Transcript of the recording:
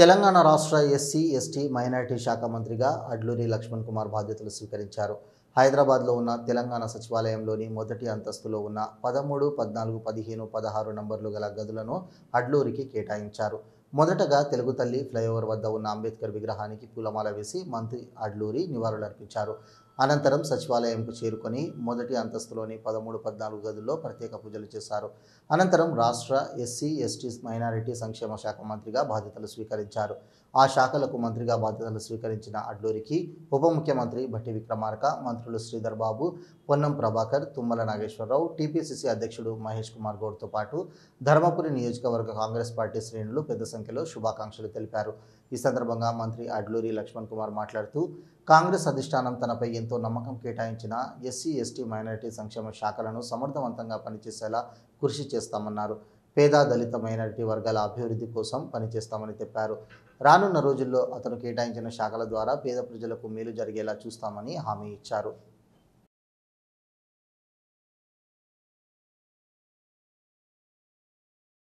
తెలంగాణ రాష్ట్ర SC, ST, minority శాఖ మంత్రిగా అడ్లూరి లక్ష్మణ్ కుమార్ బాధ్యతలు స్వీకరించారు. హైదరాబాద్లో ఉన్న తెలంగాణ సచివాలయంలోని మొదటి అంతస్తులో ఉన్న 13, 14, 15, 16 నంబర్లు గల గదులను అడ్లూరికి కేటాయించారు. మొదటగా తెలుగు తల్లి ఫ్లైఓవర్ వద్ద ఉన్న అంబేద్కర్ విగ్రహానికి పూలమాల వేసి మంత్రి అడ్లూరి నివాళులర్పించారు. అనంతరం సచివాలయంకు చేరుకొని మొదటి అంతస్తులోని 13, 14 గదుల్లో ప్రత్యేక పూజలు చేశారు. అనంతరం రాష్ట్ర ఎస్సీ, ఎస్టీ, మైనారిటీ సంక్షేమ శాఖ మంత్రిగా బాధ్యతలు స్వీకరించారు. ఆ శాఖలకు మంత్రిగా బాధ్యతలు స్వీకరించిన అడ్లూరికి ఉప ముఖ్యమంత్రి భట్టి విక్రమార్క, మంత్రులు శ్రీధర్ బాబు, పొన్నం ప్రభాకర్, తుమ్మల నాగేశ్వరరావు, టీపీసీసీ అధ్యక్షుడు మహేష్ కుమార్ గౌడ్తో పాటు ధర్మపురి నియోజకవర్గ కాంగ్రెస్ పార్టీ శ్రేణులు పెద్ద సంఖ్యలో శుభాకాంక్షలు తెలిపారు. ఈ సందర్భంగా మంత్రి అడ్లూరి లక్ష్మణ్ కుమార్ మాట్లాడుతూ, కాంగ్రెస్ అధిష్టానం తనపై ఎంతో నమ్మకం కేటాయించిన ఎస్సీ, ఎస్టీ, మైనారిటీ సంక్షేమ శాఖలను సమర్థవంతంగా పనిచేసేలా కృషి చేస్తామన్నారు. పేద, దళిత, మైనారిటీ వర్గాల అభివృద్ధి కోసం పనిచేస్తామని చెప్పారు. రానున్న రోజుల్లో అతను కేటాయించిన శాఖల ద్వారా పేద ప్రజలకు మేలు జరిగేలా చూస్తామని హామీ ఇచ్చారు.